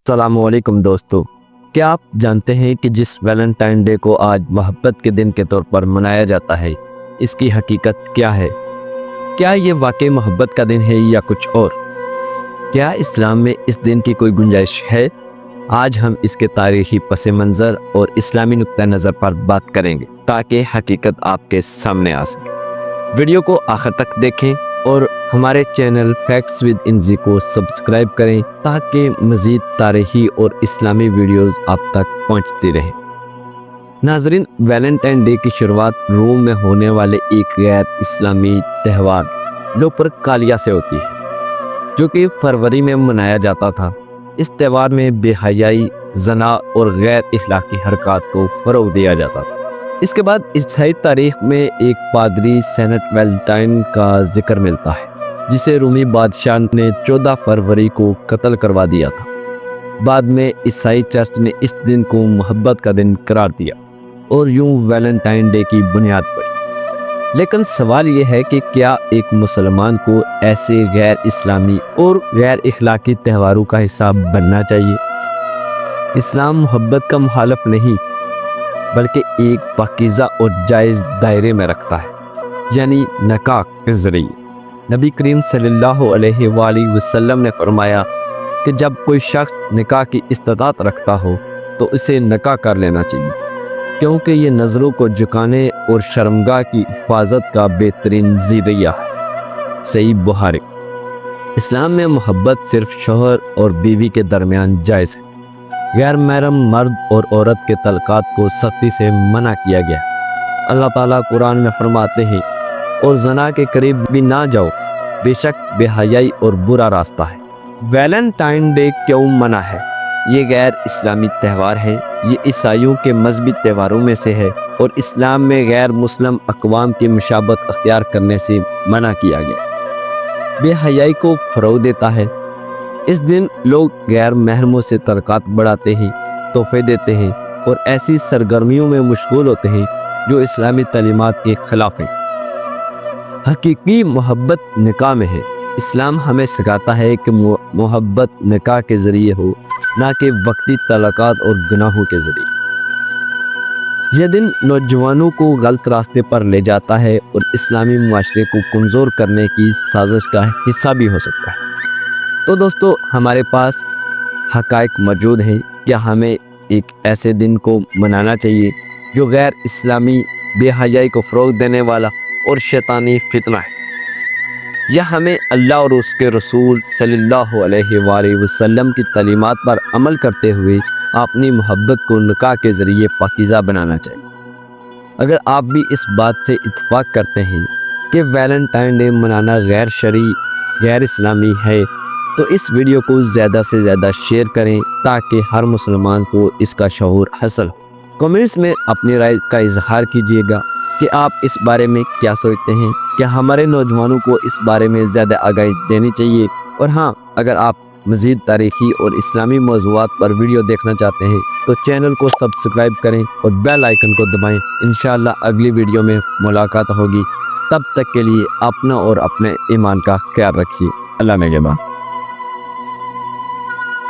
السلام علیکم دوستو، کیا آپ جانتے ہیں کہ جس ویلنٹائن ڈے کو آج محبت کے دن کے طور پر منایا جاتا ہے، اس کی حقیقت کیا ہے؟ کیا یہ واقعی محبت کا دن ہے یا کچھ اور؟ کیا اسلام میں اس دن کی کوئی گنجائش ہے؟ آج ہم اس کے تاریخی پس منظر اور اسلامی نقطہ نظر پر بات کریں گے تاکہ حقیقت آپ کے سامنے آ سکے۔ ویڈیو کو آخر تک دیکھیں اور ہمارے چینل فیکٹس ود انزی کو سبسکرائب کریں تاکہ مزید تاریخی اور اسلامی ویڈیوز آپ تک پہنچتی رہیں۔ ناظرین، ویلنٹائن ڈے کی شروعات روم میں ہونے والے ایک غیر اسلامی تہوار لوپرکالیا سے ہوتی ہے، جو کہ فروری میں منایا جاتا تھا۔ اس تہوار میں بے حیائی، زنا اور غیر اخلاقی حرکات کو فروغ دیا جاتا تھا۔ اس کے بعد عیسائی تاریخ میں ایک پادری سینٹ ویلنٹائن کا ذکر ملتا ہے، جسے رومی بادشاہ نے 14 فروری کو قتل کروا دیا تھا۔ بعد میں عیسائی چرچ نے اس دن کو محبت کا دن قرار دیا اور یوں ویلنٹائن ڈے کی بنیاد پڑی۔ لیکن سوال یہ ہے کہ کیا ایک مسلمان کو ایسے غیر اسلامی اور غیر اخلاقی تہواروں کا حصہ بننا چاہیے؟ اسلام محبت کا مخالف نہیں، بلکہ ایک پاکیزہ اور جائز دائرے میں رکھتا ہے، یعنی نکاح کے ذریعے۔ نبی کریم صلی اللہ علیہ وآلہ وسلم نے فرمایا کہ جب کوئی شخص نکاح کی استطاعت رکھتا ہو تو اسے نکاح کر لینا چاہیے، کیونکہ یہ نظروں کو جھکانے اور شرمگاہ کی حفاظت کا بہترین ذریعہ ہے۔ صحیح بخاری۔ اسلام میں محبت صرف شوہر اور بیوی کے درمیان جائز ہے۔ غیر محرم مرد اور عورت کے تعلقات کو سختی سے منع کیا گیا ہے۔ اللہ تعالیٰ قرآن میں فرماتے ہیں، اور زنا کے قریب بھی نہ جاؤ، بے شک بے حیائی اور برا راستہ ہے۔ ویلنٹائن ڈے کیوں منع ہے؟ یہ غیر اسلامی تہوار ہے۔ یہ عیسائیوں کے مذہبی تہواروں میں سے ہے اور اسلام میں غیر مسلم اقوام کی مشابہت اختیار کرنے سے منع کیا گیا ہے۔ بے حیائی کو فروغ دیتا ہے۔ اس دن لوگ غیر محرموں سے تعلقات بڑھاتے ہیں، تحفے دیتے ہیں اور ایسی سرگرمیوں میں مشغول ہوتے ہیں جو اسلامی تعلیمات کے خلاف ہیں۔ حقیقی محبت نکاح میں ہے۔ اسلام ہمیں سکھاتا ہے کہ محبت نکاح کے ذریعے ہو، نہ کہ وقتی تعلقات اور گناہوں کے ذریعے۔ یہ دن نوجوانوں کو غلط راستے پر لے جاتا ہے اور اسلامی معاشرے کو کمزور کرنے کی سازش کا حصہ بھی ہو سکتا ہے۔ تو دوستو، ہمارے پاس حقائق موجود ہیں کہ ہمیں ایک ایسے دن کو منانا چاہیے جو غیر اسلامی بے حیائی کو فروغ دینے والا اور شیطانی فتنہ ہے۔ یہ ہمیں اللہ اور اس کے رسول صلی اللہ علیہ وآلہ وسلم کی تعلیمات پر عمل کرتے ہوئے اپنی محبت کو نکاح کے ذریعے پاکیزہ بنانا چاہیے۔ اگر آپ بھی اس بات سے اتفاق کرتے ہیں کہ ویلنٹائن ڈے منانا غیر شرعی، غیر اسلامی ہے، تو اس ویڈیو کو زیادہ سے زیادہ شیئر کریں تاکہ ہر مسلمان کو اس کا شعور حاصل ہو۔ کمنٹس میں اپنی رائے کا اظہار کیجیے گا کہ آپ اس بارے میں کیا سوچتے ہیں کہ ہمارے نوجوانوں کو اس بارے میں زیادہ آگاہی دینی چاہیے۔ اور ہاں، اگر آپ مزید تاریخی اور اسلامی موضوعات پر ویڈیو دیکھنا چاہتے ہیں تو چینل کو سبسکرائب کریں اور بیل آئیکن کو دبائیں۔ انشاءاللہ اگلی ویڈیو میں ملاقات ہوگی۔ تب تک کے لیے اپنا اور اپنے ایمان کا خیال رکھیے۔ اللہ نگہبان۔